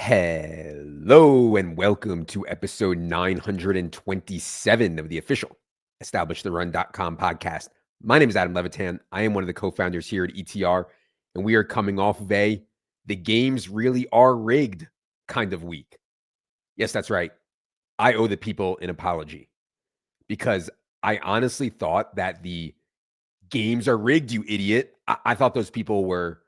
Hello and welcome to episode 927 of the official EstablishTheRun.com podcast. My name is Adam Levitan. I am one of the co-founders here at ETR, and we are coming off of the games really are rigged kind of week. Yes, that's right. I owe the people an apology because I honestly thought that the games are rigged, you idiot. I thought those people were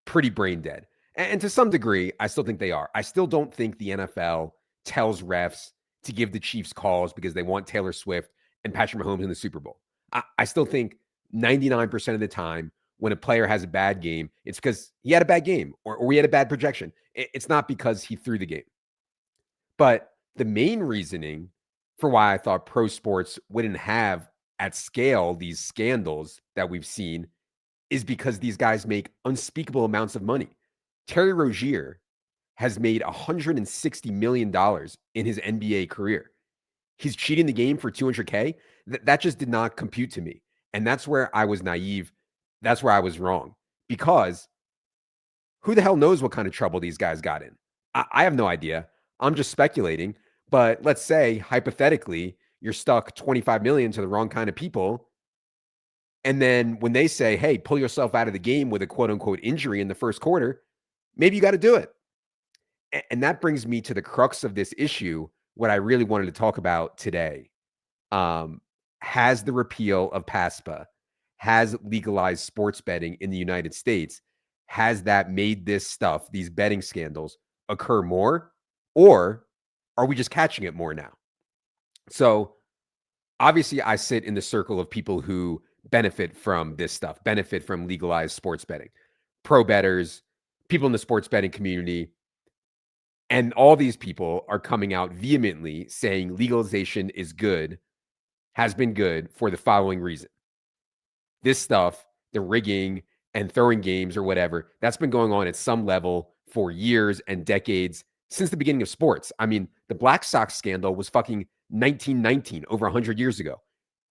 pretty brain dead. And to some degree, I still think they are. I still don't think the NFL tells refs to give the Chiefs calls because they want Taylor Swift and Patrick Mahomes in the Super Bowl. I still think 99% of the time when a player has a bad game, it's because he had a bad game or we had a bad projection. It's not because he threw the game. But the main reasoning for why I thought pro sports wouldn't have at scale these scandals that we've seen is because these guys make unspeakable amounts of money. Terry Rozier has made $160 million in his NBA career. He's cheating the game for $200K. That just did not compute to me. And that's where I was naive. That's where I was wrong. Because who the hell knows what kind of trouble these guys got in? I have no idea. I'm just speculating. But let's say, hypothetically, you're stuck 25 million to the wrong kind of people. And then when they say, hey, pull yourself out of the game with a quote unquote injury in the first quarter, maybe you got to do it. And that brings me to the crux of this issue, what I really wanted to talk about today. Has the repeal of PASPA, has legalized sports betting in the United States, has that made this stuff, these betting scandals, occur more? Or are we just catching it more now? So obviously I sit in the circle of people who benefit from this stuff, benefit from legalized sports betting, pro bettors, people in the sports betting community. And all these people are coming out vehemently saying legalization is good, has been good for the following reason. This stuff, the rigging and throwing games or whatever, that's been going on at some level for years and decades since the beginning of sports. I mean, the Black Sox scandal was fucking 1919, over 100 years ago.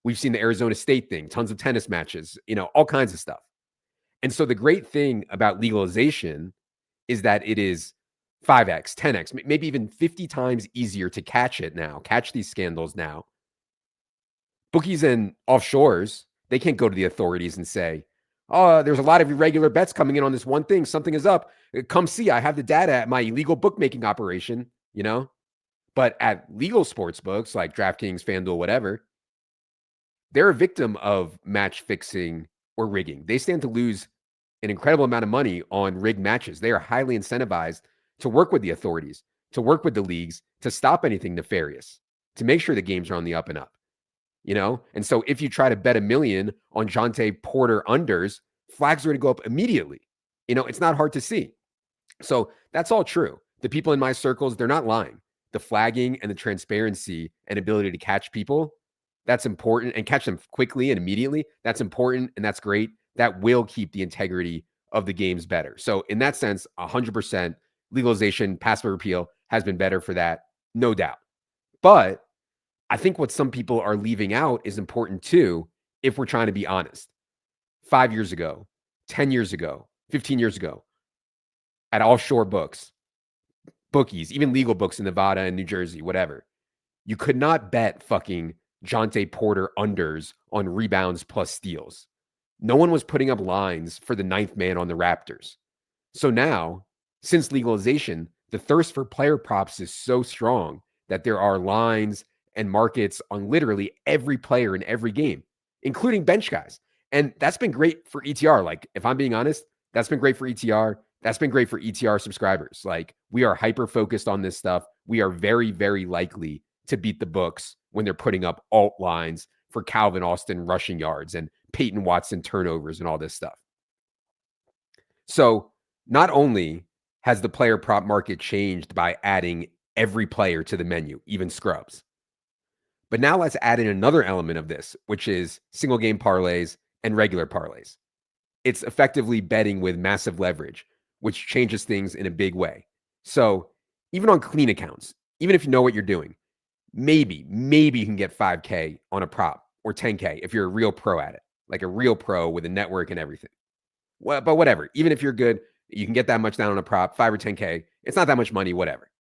We've seen the Arizona State thing, tons of tennis matches, all kinds of stuff. And so the great thing about legalization is that it is 5x, 10x, maybe even 50 times easier to catch these scandals now. Bookies and offshores, they can't go to the authorities and say, oh, there's a lot of irregular bets coming in on this one thing. Something is up. Come see, I have the data at my illegal bookmaking operation, But at legal sports books like DraftKings, FanDuel, whatever, they're a victim of match fixing or rigging. They stand to lose an incredible amount of money on rigged matches. They are highly incentivized to work with the authorities, to work with the leagues, to stop anything nefarious, to make sure the games are on the up and up, And so if you try to bet $1 million on Jonte Porter unders, flags are going to go up immediately. It's not hard to see. So that's all true. The people in my circles, they're not lying. The flagging and the transparency and ability to catch people, that's important, and catch them quickly and immediately. That's important and that's great. That will keep the integrity of the games better. So in that sense, 100% legalization, PASPA repeal has been better for that, no doubt. But I think what some people are leaving out is important too, if we're trying to be honest. 5 years ago, 10 years ago, 15 years ago, at offshore bookies, even legal books in Nevada and New Jersey, whatever, you could not bet fucking Jonte Porter unders on rebounds plus steals. No one was putting up lines for the ninth man on the Raptors. So now, since legalization, the thirst for player props is so strong that there are lines and markets on literally every player in every game, including bench guys. And that's been great for ETR. Like, if I'm being honest, that's been great for ETR. That's been great for ETR subscribers. Like, we are hyper focused on this stuff. We are very, very likely to beat the books when they're putting up alt lines for Calvin Austin rushing yards and Peyton Watson turnovers and all this stuff. So not only has the player prop market changed by adding every player to the menu, even scrubs, but now let's add in another element of this, which is single game parlays and regular parlays. It's effectively betting with massive leverage, which changes things in a big way. So even on clean accounts, even if you know what you're doing, maybe you can get 5K on a prop or 10K if you're a real pro at it, like a real pro with a network and everything. Well, but whatever, even if you're good, you can get that much down on a prop, 5 or 10K. It's not that much money, whatever.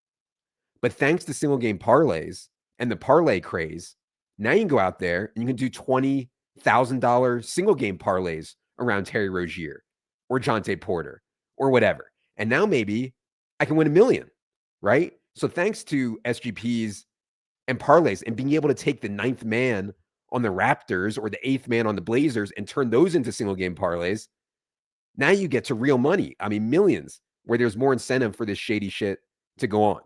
But thanks to single game parlays and the parlay craze, now you can go out there and you can do $20,000 single game parlays around Terry Rozier or Jonte Porter or whatever. And now maybe I can win $1 million, right? So thanks to SGPs and parlays and being able to take the 9th man on the Raptors or the 8th man on the Blazers and turn those into single game parlays, now you get to real money. I mean, millions, where there's more incentive for this shady shit to go on.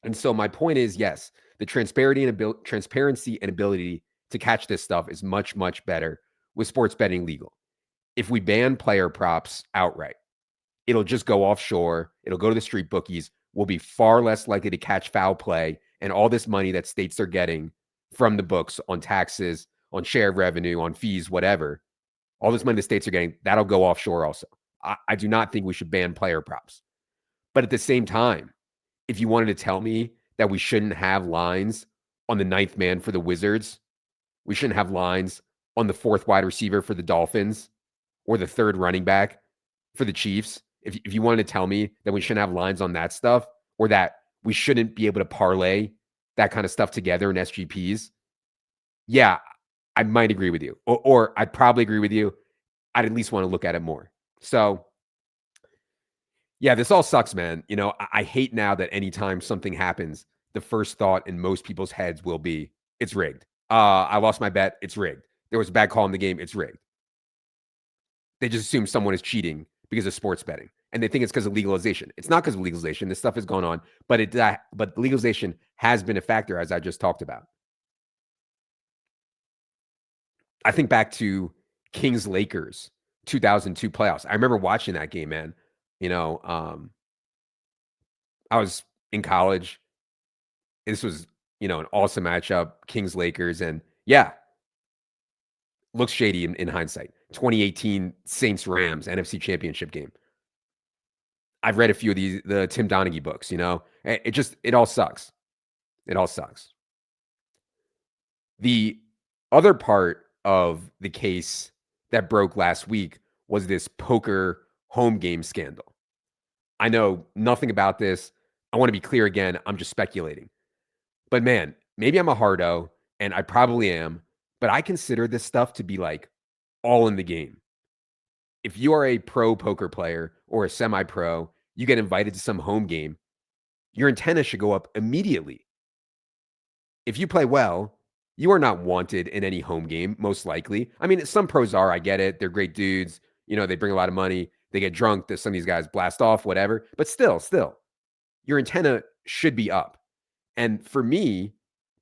And so my point is, yes, the transparency and ability to catch this stuff is much, much better with sports betting legal. If we ban player props outright, it'll just go offshore. It'll go to the street bookies. We'll be far less likely to catch foul play and all this money that states are getting from the books on taxes, on share of revenue, on fees, whatever. All this money the states are getting, that'll go offshore also. I do not think we should ban player props. But at the same time, if you wanted to tell me that we shouldn't have lines on the 9th man for the Wizards, we shouldn't have lines on the 4th wide receiver for the Dolphins or the 3rd running back for the Chiefs, if you wanted to tell me that we shouldn't have lines on that stuff or that we shouldn't be able to parlay that kind of stuff together in SGPs, yeah, I might agree with you. Or I'd probably agree with you. I'd at least want to look at it more. So yeah, this all sucks, man. You know, I hate now that anytime something happens, the first thought in most people's heads will be, it's rigged. I lost my bet. It's rigged. There was a bad call in the game. It's rigged. They just assume someone is cheating because of sports betting. And they think it's because of legalization. It's not because of legalization. This stuff has gone on, but legalization has been a factor, as I just talked about. I think back to Kings Lakers 2002 playoffs. I remember watching that game, man. You know, I was in college. This was, you know, an awesome matchup, Kings Lakers, and yeah, looks shady in hindsight. 2018 Saints Rams NFC Championship game. I've read a few of the Tim Donaghy books. You know, it all sucks. It all sucks. The other part of the case that broke last week was this poker home game scandal. I know nothing about this. I want to be clear again. I'm just speculating. But man, maybe I'm a hardo, and I probably am, but I consider this stuff to be like all in the game. If you are a pro poker player or a semi-pro, you get invited to some home game, your antenna should go up immediately. If you play well, you are not wanted in any home game, most likely. I mean, some pros are, I get it. They're great dudes. You know, they bring a lot of money. They get drunk. Some of these guys blast off, whatever. But still, your antenna should be up. And for me,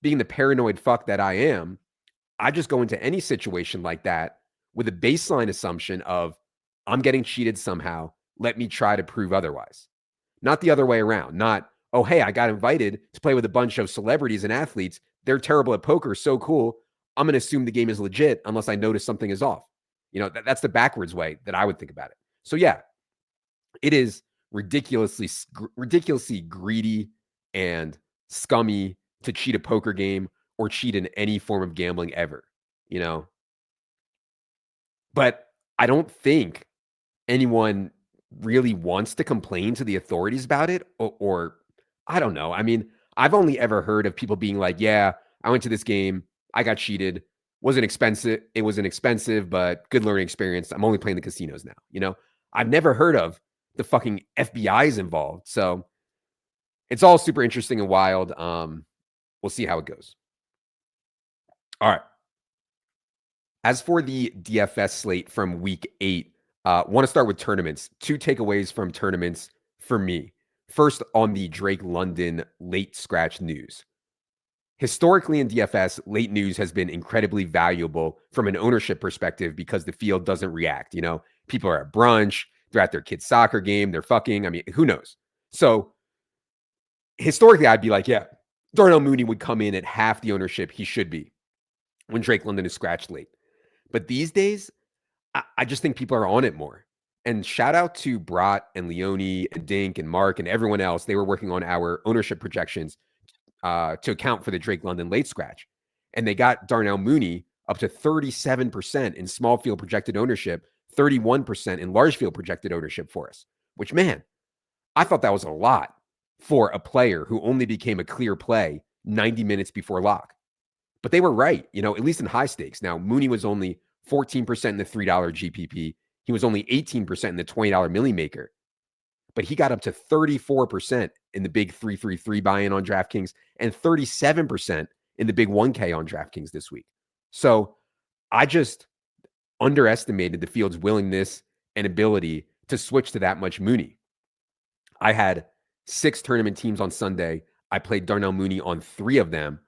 being the paranoid fuck that I am, I just go into any situation like that with a baseline assumption of I'm getting cheated somehow. Let me try to prove otherwise. Not the other way around. Not, oh, hey, I got invited to play with a bunch of celebrities and athletes. They're terrible at poker. So cool. I'm going to assume the game is legit unless I notice something is off. You know, that's the backwards way that I would think about it. So yeah, it is ridiculously greedy and scummy to cheat a poker game or cheat in any form of gambling ever, you know? But I don't think anyone really wants to complain to the authorities about it, or I don't know. I mean, I've only ever heard of people being like, yeah, I went to this game, I got cheated. Wasn't expensive. It was an expensive, but good learning experience. I'm only playing the casinos now. You know, I've never heard of the fucking FBI's involved. So it's all super interesting and wild. We'll see how it goes. All right. As for the DFS slate from week 8, want to start with tournaments. 2 takeaways from tournaments for me. First, on the Drake London late scratch news. Historically in DFS, late news has been incredibly valuable from an ownership perspective because the field doesn't react. You know, people are at brunch, they're at their kid's soccer game, they're fucking. I mean, who knows? So historically, I'd be like, yeah, Darnell Mooney would come in at half the ownership he should be when Drake London is scratched late. But these days, I just think people are on it more. And shout out to Brat and Leone and Dink and Mark and everyone else. They were working on our ownership projections to account for the Drake London late scratch. And they got Darnell Mooney up to 37% in small field projected ownership, 31% in large field projected ownership for us, which, man, I thought that was a lot for a player who only became a clear play 90 minutes before lock. But they were right, at least in high stakes. Now, Mooney was only 14% in the $3 GPP. He was only 18% in the $20 Millie Maker. But he got up to 34% in the big 333 buy-in on DraftKings and 37% in the big 1K on DraftKings this week. So I just underestimated the field's willingness and ability to switch to that much Mooney. I had 6 tournament teams on Sunday. I played Darnell Mooney on 3 of them.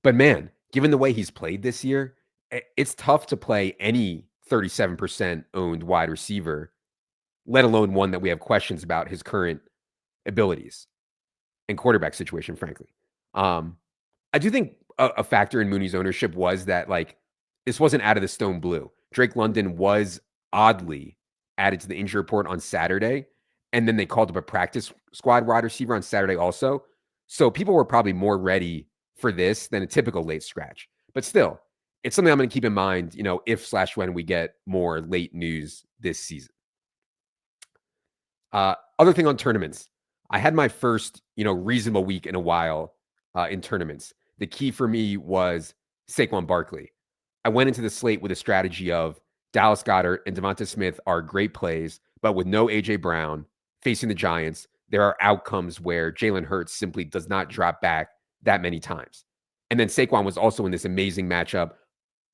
But man, given the way he's played this year, it's tough to play any 37% owned wide receiver, let alone one that we have questions about his current abilities and quarterback situation, frankly. I do think a factor in Mooney's ownership was that, this wasn't out of the stone blue. Drake London was oddly added to the injury report on Saturday, and then they called up a practice squad wide receiver on Saturday also. So people were probably more ready for this than a typical late scratch. But still, it's something I'm going to keep in mind, if/when we get more late news this season. Other thing on tournaments, I had my first, reasonable week in a while in tournaments. The key for me was Saquon Barkley. I went into the slate with a strategy of Dallas Goedert and Devonta Smith are great plays, but with no A.J. Brown facing the Giants, there are outcomes where Jalen Hurts simply does not drop back that many times. And then Saquon was also in this amazing matchup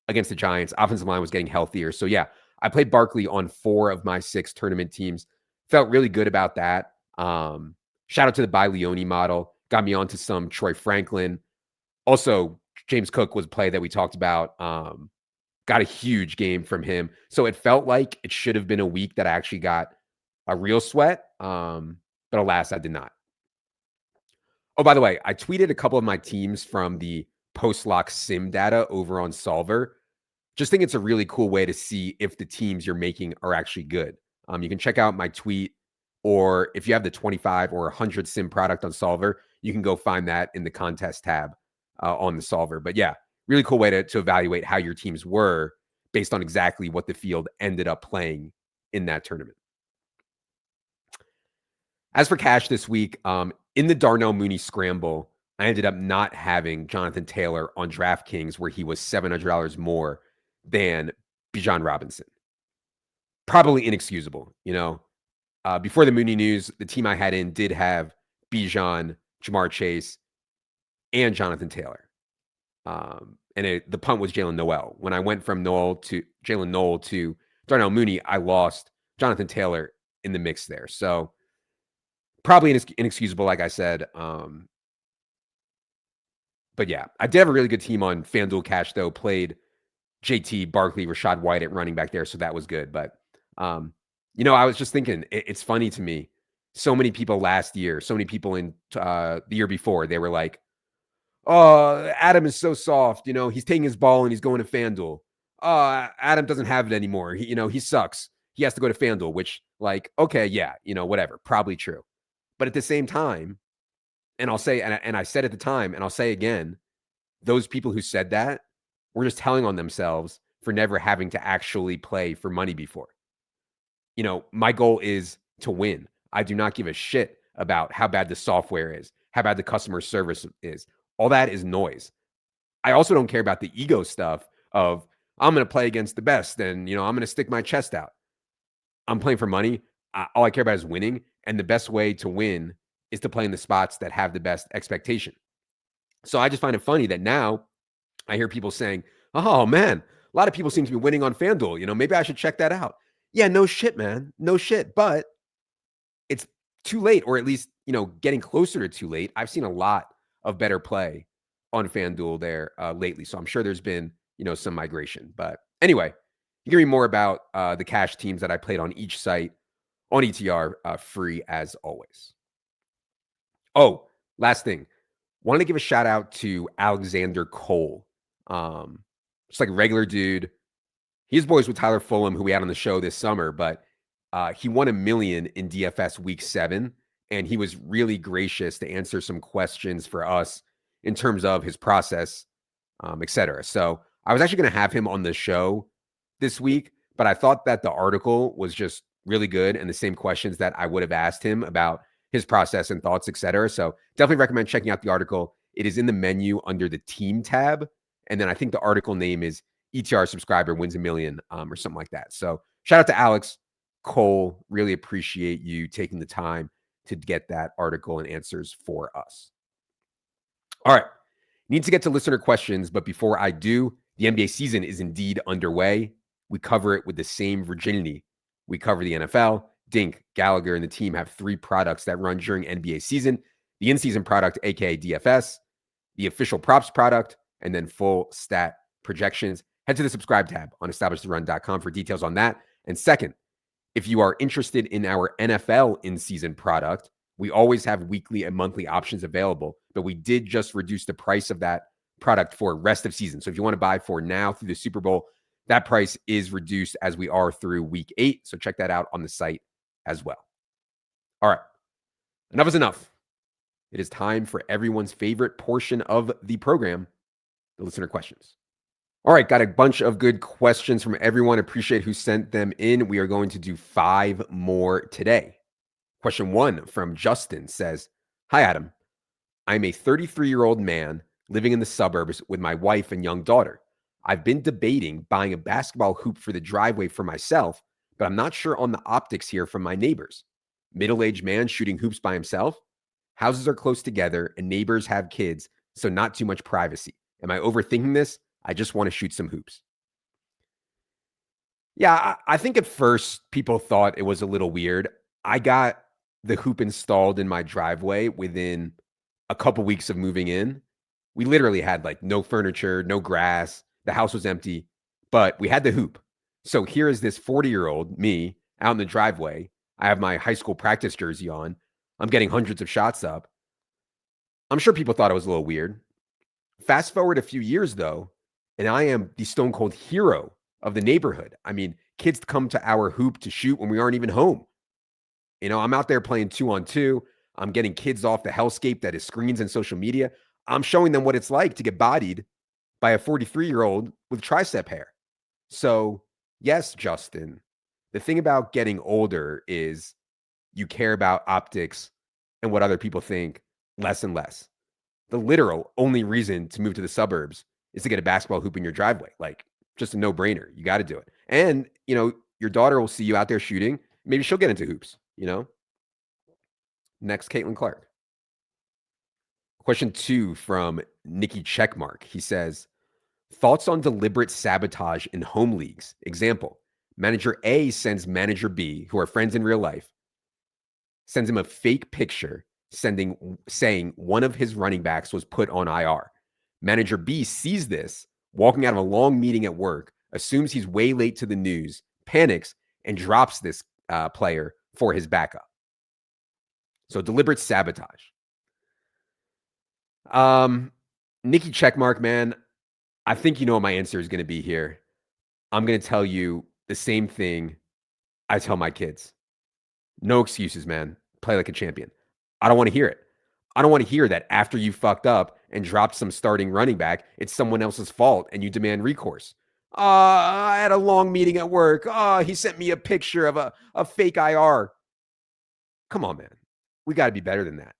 against the Giants. Offensive line was getting healthier. So yeah, I played Barkley on 4 of my 6 tournament teams. Felt really good about that. Shout out to the Buy Leone model. Got me onto some Troy Franklin. Also, James Cook was a play that we talked about. Got a huge game from him. So it felt like it should have been a week that I actually got a real sweat. But alas, I did not. Oh, by the way, I tweeted a couple of my teams from the post-lock sim data over on Solver. Just think it's a really cool way to see if the teams you're making are actually good. You can check out my tweet, or if you have the 25 or 100 sim product on Solver, you can go find that in the contest tab on the Solver. But yeah, really cool way to evaluate how your teams were based on exactly what the field ended up playing in that tournament. As for cash this week, in the Darnell Mooney scramble, I ended up not having Jonathan Taylor on DraftKings, where he was $700 more than Bijan Robinson. Probably inexcusable, Before the Mooney news, the team I had in did have Bijan, Jamar Chase, and Jonathan Taylor. And the punt was Jalen Noel. When I went from Jalen Noel to Darnell Mooney, I lost Jonathan Taylor in the mix there. So probably inexcusable, like I said. But yeah, I did have a really good team on FanDuel Cash, though. Played JT, Barkley, Rashad White at running back there, so that was good. But, I was just thinking, it's funny to me. So many people last year, so many people in the year before, they were like, oh, Adam is so soft. He's taking his ball and he's going to FanDuel. Oh, Adam doesn't have it anymore. He sucks. He has to go to FanDuel, which, okay, yeah, whatever, probably true. But at the same time, and I'll say, and I said at the time, and I'll say again, those people who said that were just telling on themselves for never having to actually play for money before. My goal is to win. I do not give a shit about how bad the software is, how bad the customer service is. All that is noise. I also don't care about the ego stuff of, I'm going to play against the best and, I'm going to stick my chest out. I'm playing for money. All I care about is winning. And the best way to win is to play in the spots that have the best expectation. So I just find it funny that now I hear people saying, oh man, a lot of people seem to be winning on FanDuel. Maybe I should check that out. Yeah, no shit, man. No shit. But it's too late, or at least, getting closer to too late. I've seen a lot of better play on FanDuel there lately. So I'm sure there's been, some migration. But anyway, you can read more about the cash teams that I played on each site on ETR, free as always. Oh, last thing. Wanted to give a shout out to Alexander Cole. Just like a regular dude. He's boys with Tyler Fulham, who we had on the show this summer, but he won $1 million in DFS week 7, and he was really gracious to answer some questions for us in terms of his process, etc. So I was actually going to have him on the show this week, but I thought that the article was just really good and the same questions that I would have asked him about his process and thoughts, etc. So definitely recommend checking out the article. It is in the menu under the team tab. And then I think the article name is ETR subscriber wins a million or something like that. So shout out to Alex Cole. Really appreciate you taking the time to get that article and answers for us. All right. Need to get to listener questions, but before I do, the NBA season is indeed underway. We cover it with the same virginity. We cover the NFL. Dink, Gallagher, and the team have 3 products that run during NBA season: the in-season product, aka DFS, the official props product, and then full stat projections. Head to the subscribe tab on establishtheRun.com for details on that. And second, if you are interested in our NFL in-season product, we always have weekly and monthly options available, but we did just reduce the price of that product for rest of season. So if you want to buy for now through the Super Bowl, that price is reduced as we are through week 8. So check that out on the site as well. All right, enough is enough. It is time for everyone's favorite portion of the program, the listener questions. All right, got a bunch of good questions from everyone. Appreciate who sent them in. We are going to do 5 more today. Question 1 from Justin says, "Hi, Adam. I'm a 33-year-old man living in the suburbs with my wife and young daughter. I've been debating buying a basketball hoop for the driveway for myself, but I'm not sure on the optics here from my neighbors. Middle-aged man shooting hoops by himself. Houses are close together and neighbors have kids, so not too much privacy. Am I overthinking this? I just want to shoot some hoops." Yeah, I think at first people thought it was a little weird. I got the hoop installed in my driveway within a couple weeks of moving in. We literally had like no furniture, no grass. The house was empty, but we had the hoop. So here is this 40-year-old me out in the driveway. I have my high school practice jersey on. I'm getting hundreds of shots up. I'm sure people thought it was a little weird. Fast forward a few years though, and I am the stone cold hero of the neighborhood. I mean, kids come to our hoop to shoot when we aren't even home. You know, I'm out there playing 2-on-2. I'm getting kids off the hellscape that is screens and social media. I'm showing them what it's like to get bodied by a 43-year-old with tricep hair. So, yes, Justin, the thing about getting older is you care about optics and what other people think less and less. The literal only reason to move to the suburbs is to get a basketball hoop in your driveway. Like, just a no-brainer. You got to do it. And, you know, your daughter will see you out there shooting. Maybe she'll get into hoops, you know? Next, Caitlin Clark. Question 2 from Nikki Checkmark. He says, "Thoughts on deliberate sabotage in home leagues? Example, manager A sends manager B, who are friends in real life, sends him a fake picture saying one of his running backs was put on IR. Manager B sees this, walking out of a long meeting at work, assumes he's way late to the news, panics, and drops this player for his backup." So deliberate sabotage. Nikki Checkmark, man, I think you know what my answer is going to be here. I'm going to tell you the same thing I tell my kids. No excuses, man. Play like a champion. I don't want to hear it. I don't want to hear that after you fucked up and dropped some starting running back, it's someone else's fault and you demand recourse. I had a long meeting at work. He sent me a picture of a fake IR. Come on, man. We got to be better than that.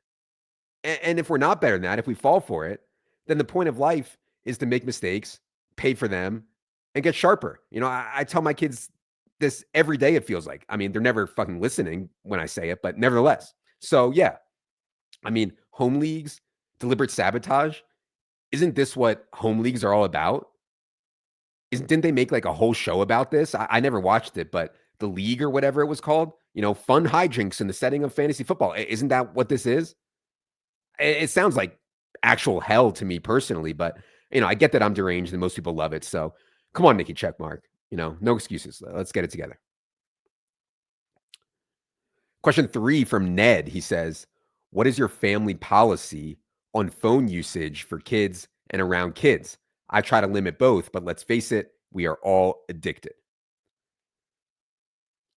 And if we're not better than that, if we fall for it, then the point of life is to make mistakes, pay for them, and get sharper. You know, I tell my kids this every day, it feels like. I mean, they're never fucking listening when I say it, but nevertheless. So, yeah. I mean, home leagues, deliberate sabotage. Isn't this what home leagues are all about? Didn't they make like a whole show about this? I never watched it, but the league or whatever it was called, you know, fun hijinks in the setting of fantasy football. Isn't that what this is? It sounds like actual hell to me personally, but you know, I get that I'm deranged and most people love it. So come on, Nikki Checkmark. You know, no excuses. Let's get it together. Question 3 from Ned. He says, "What is your family policy on phone usage for kids and around kids? I try to limit both, but let's face it, we are all addicted."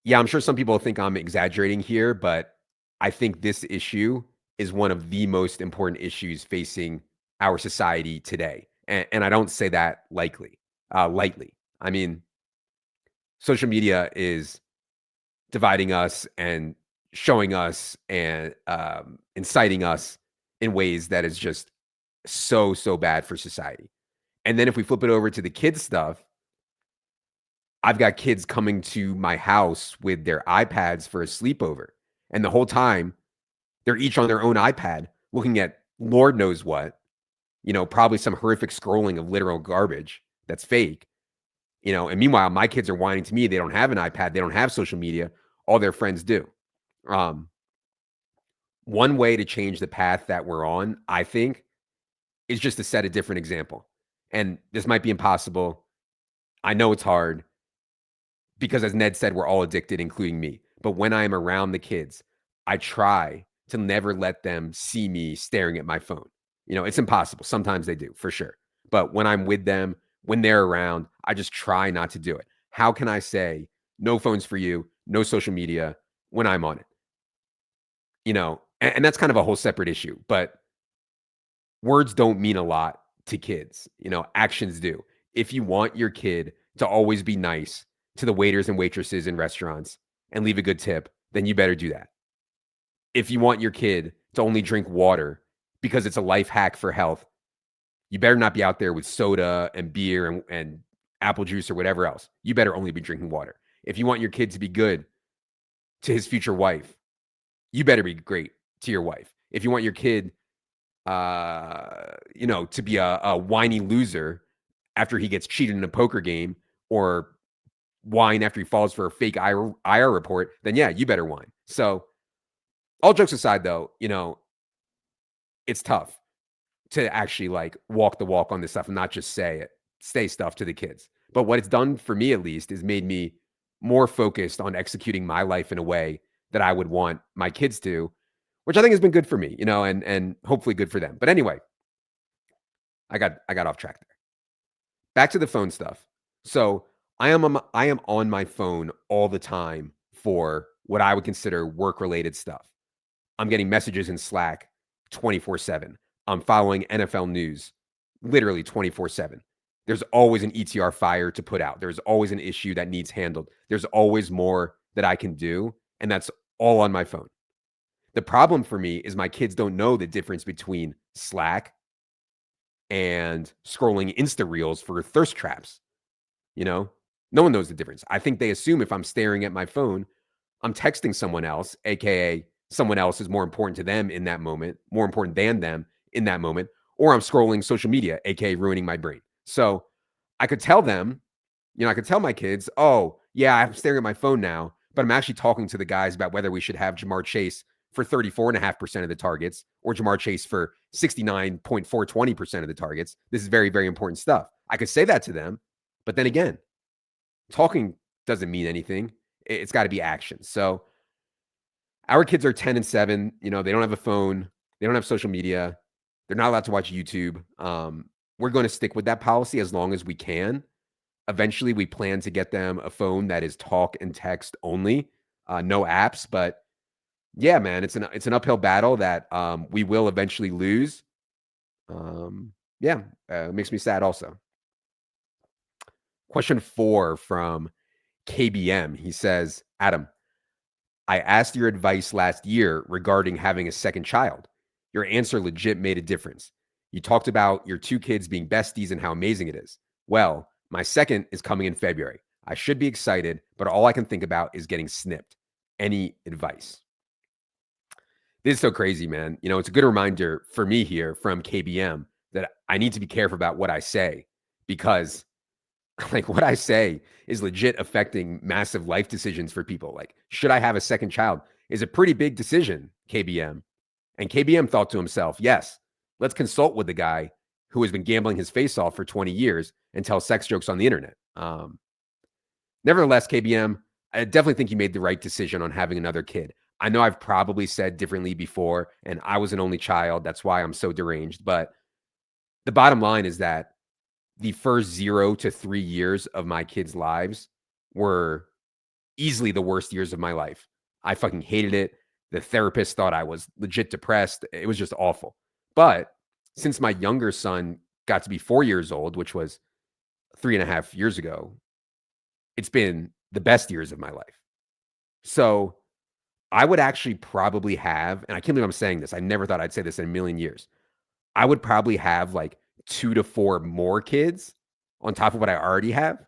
Yeah, I'm sure some people think I'm exaggerating here, but I think this issue is one of the most important issues facing our society today. And I don't say that lightly. I mean, social media is dividing us and showing us and inciting us in ways that is just so bad for society. And then if we flip it over to the kids stuff, I've got kids coming to my house with their iPads for a sleepover. And the whole time, they're each on their own iPad looking at Lord knows what, probably some horrific scrolling of literal garbage that's fake, and meanwhile, my kids are whining to me. They don't have an iPad. They don't have social media. All their friends do. Um, One way to change the path that we're on, I think, is just to set a different example. And this might be impossible. I know it's hard because, as Ned said, we're all addicted, including me. But when I am around the kids, I try to never let them see me staring at my phone. It's impossible. Sometimes they do, for sure. But when I'm with them, when they're around, I just try not to do it. How can I say no phones for you, no social media when I'm on it? And that's kind of a whole separate issue. But words don't mean a lot to kids. Actions do. If you want your kid to always be nice to the waiters and waitresses in restaurants and leave a good tip, then you better do that. If you want your kid to only drink water because it's a life hack for health, you better not be out there with soda and beer and apple juice or whatever else. You better only be drinking water. If you want your kid to be good to his future wife, you better be great to your wife. If you want your kid, to be a whiny loser after he gets cheated in a poker game or whine after he falls for a fake IR report, then yeah, you better whine. So all jokes aside, though, it's tough to actually like walk the walk on this stuff and not just say stuff to the kids. But what it's done for me, at least, is made me more focused on executing my life in a way that I would want my kids to, which I think has been good for me, and hopefully good for them. But anyway, I got off track there. Back to the phone stuff. So I am on my phone all the time for what I would consider work related stuff. I'm getting messages in Slack 24/7. I'm following NFL news literally 24/7. There's always an ETR fire to put out. There's always an issue that needs handled. There's always more that I can do, and that's all on my phone. The problem for me is my kids don't know the difference between Slack and scrolling Insta reels for thirst traps. You know, no one knows the difference. I think they assume if I'm staring at my phone, I'm texting someone else, AKA someone else is more important to them in that moment, more important than them in that moment, or I'm scrolling social media, AKA ruining my brain. So I could tell them, I could tell my kids, oh, yeah, I'm staring at my phone now, but I'm actually talking to the guys about whether we should have Jamar Chase for 34.5% of the targets or Jamar Chase for 69.420% of the targets. This is very, very important stuff. I could say that to them, but then again, talking doesn't mean anything. It's got to be action. So our kids are 10 and 7. They don't have a phone. They don't have social media. They're not allowed to watch YouTube. We're going to stick with that policy as long as we can. Eventually, we plan to get them a phone that is talk and text only, no apps. But yeah, man, it's an uphill battle that we will eventually lose. It makes me sad also. Question 4 from KBM. He says, Adam, I asked your advice last year regarding having a second child. Your answer legit made a difference. You talked about your 2 kids being besties and how amazing it is. Well, my second is coming in February. I should be excited, but all I can think about is getting snipped. Any advice? This is so crazy, man. It's a good reminder for me here from KBM that I need to be careful about what I say because like what I say is legit affecting massive life decisions for people. Like, should I have a second child is a pretty big decision, KBM. And KBM thought to himself, yes, let's consult with the guy who has been gambling his face off for 20 years and tell sex jokes on the internet. Nevertheless, KBM, I definitely think you made the right decision on having another kid. I know I've probably said differently before, and I was an only child. That's why I'm so deranged. But the bottom line is that the first 0 to 3 years of my kids' lives were easily the worst years of my life. I fucking hated it. The therapist thought I was legit depressed. It was just awful. But since my younger son got to be 4 years old, which was 3.5 years ago, it's been the best years of my life. So I would actually probably have, and I can't believe I'm saying this. I never thought I'd say this in a million years. I would probably have like 2 to 4 more kids on top of what I already have,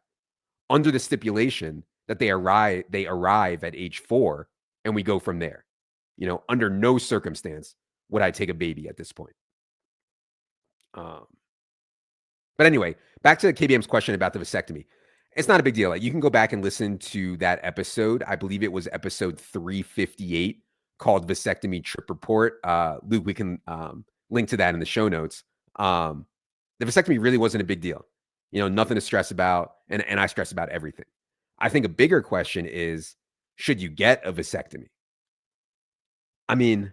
under the stipulation that they arrive at age 4 and we go from there. Under no circumstance would I take a baby at this point. Um, but anyway, back to KBM's question about the vasectomy. It's not a big deal. Like, you can go back and listen to that episode. I believe it was episode 358 called Vasectomy Trip Report. Luke, we can link to that in the show notes. The vasectomy really wasn't a big deal. Nothing to stress about. And I stress about everything. I think a bigger question is, should you get a vasectomy? I mean,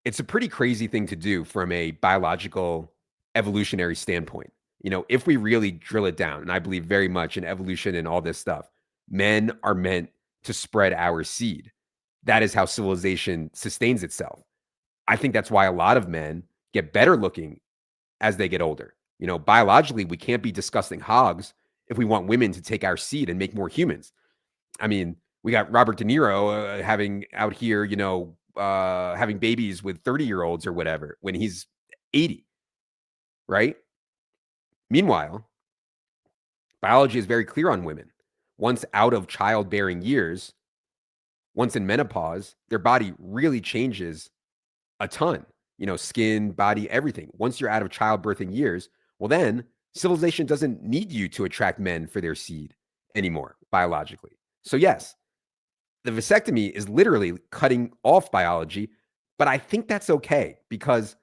it's a pretty crazy thing to do from a biological evolutionary standpoint. If we really drill it down, and I believe very much in evolution and all this stuff, men are meant to spread our seed. That is how civilization sustains itself. I think that's why a lot of men get better looking as they get older. Biologically, we can't be disgusting hogs if we want women to take our seed and make more humans. I mean, we got Robert De Niro having out here, having babies with 30-year-olds or whatever when he's 80, right? Meanwhile, biology is very clear on women. Once out of childbearing years, once in menopause, their body really changes a ton. Skin, body, everything. Once you're out of childbirthing years, well, then civilization doesn't need you to attract men for their seed anymore, biologically. So, yes, the vasectomy is literally cutting off biology, but I think that's okay, because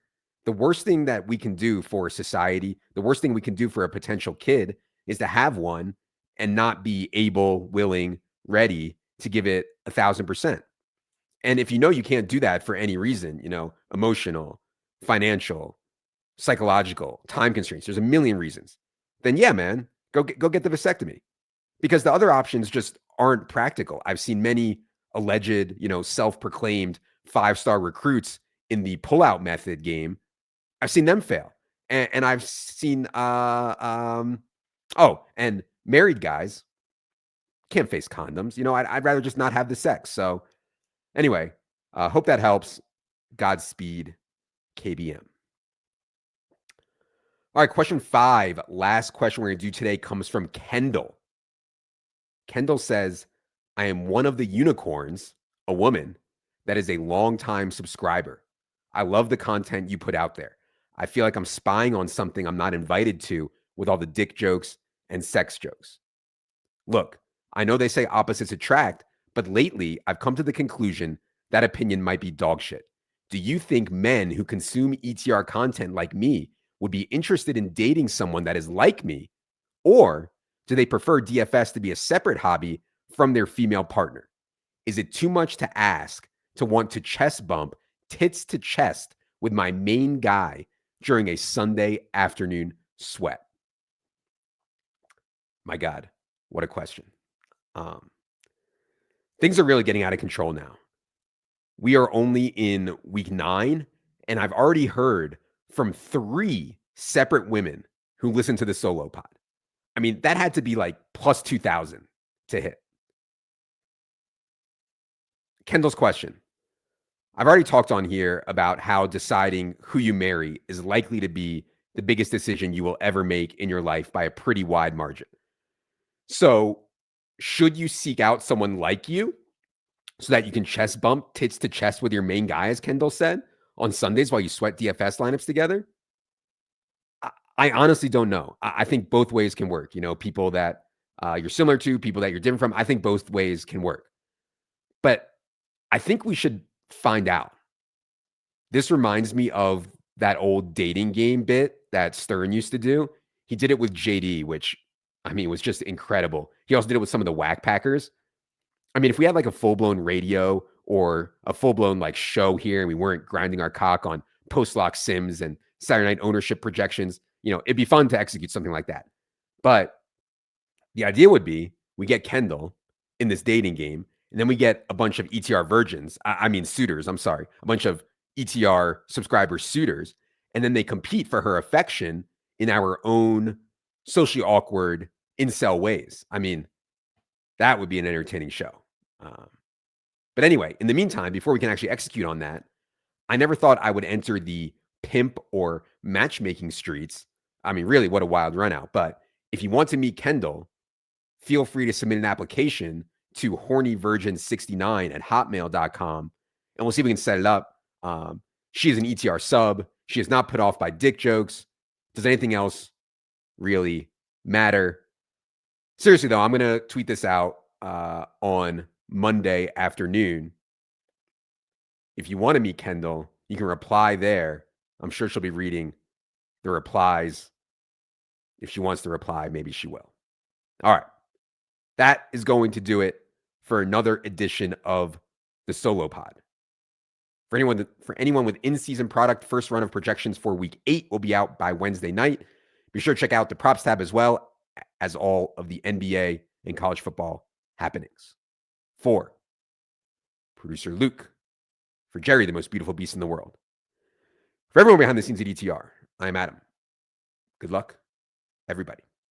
the worst thing that we can do for society, the worst thing we can do for a potential kid, is to have one and not be able, willing, ready to give it 1,000%. And if you can't do that for any reason, emotional, financial, psychological, time constraints, there's a million reasons, then yeah, man, go get the vasectomy, because the other options just aren't practical. I've seen many alleged, self-proclaimed 5-star recruits in the pullout method game. I've seen them fail. And I've seen, and married guys can't face condoms. I'd rather just not have the sex. So anyway, hope that helps. Godspeed, KBM. All right, question 5. Last question we're going to do today comes from Kendall. Kendall says, I am one of the unicorns, a woman, that is a longtime subscriber. I love the content you put out there. I feel like I'm spying on something I'm not invited to with all the dick jokes and sex jokes. Look, I know they say opposites attract, but lately I've come to the conclusion that opinion might be dog shit. Do you think men who consume ETR content like me would be interested in dating someone that is like me? Or do they prefer DFS to be a separate hobby from their female partner? Is it too much to ask to want to chest bump tits to chest with my main guy during a Sunday afternoon sweat? My God, what a question. Things are really getting out of control now. We are only in week 9, and I've already heard from 3 separate women who listen to the solo pod. I mean, that had to be like plus 2,000 to hit. Kendall's question. I've already talked on here about how deciding who you marry is likely to be the biggest decision you will ever make in your life by a pretty wide margin. So, should you seek out someone like you so that you can chest bump tits to chest with your main guy, as Kendall said, on Sundays while you sweat DFS lineups together? I honestly don't know. I think both ways can work. People that you're similar to, people that you're different from. I think both ways can work. But I think we should find out. This reminds me of that old dating game bit that Stern used to do. He did it with JD, which, was just incredible. He also did it with some of the whack packers. If we had like a full-blown radio or a full-blown like show here and we weren't grinding our cock on post-lock sims and Saturday night ownership projections, it'd be fun to execute something like that. But the idea would be we get Kendall in this dating game, and then we get a bunch of ETR virgins. Suitors. I'm sorry. A bunch of ETR subscriber suitors. And then they compete for her affection in our own socially awkward incel ways. That would be an entertaining show. But anyway, in the meantime, before we can actually execute on that, I never thought I would enter the pimp or matchmaking streets. I mean, really, what a wild run out. But if you want to meet Kendall, feel free to submit an application to hornyvirgin69@hotmail.com, and we'll see if we can set it up. She is an ETR sub. She is not put off by dick jokes. Does anything else really matter? Seriously, though, I'm going to tweet this out on Monday afternoon. If you want to meet Kendall, you can reply there. I'm sure she'll be reading the replies. If she wants to reply, maybe she will. All right. That is going to do it for another edition of the Solo Pod. For anyone with in-season product, first run of projections for Week 8 will be out by Wednesday night. Be sure to check out the props tab as well as all of the NBA and college football happenings. For producer Luke, for Jerry, the most beautiful beast in the world, for everyone behind the scenes at ETR, I'm Adam. Good luck, everybody.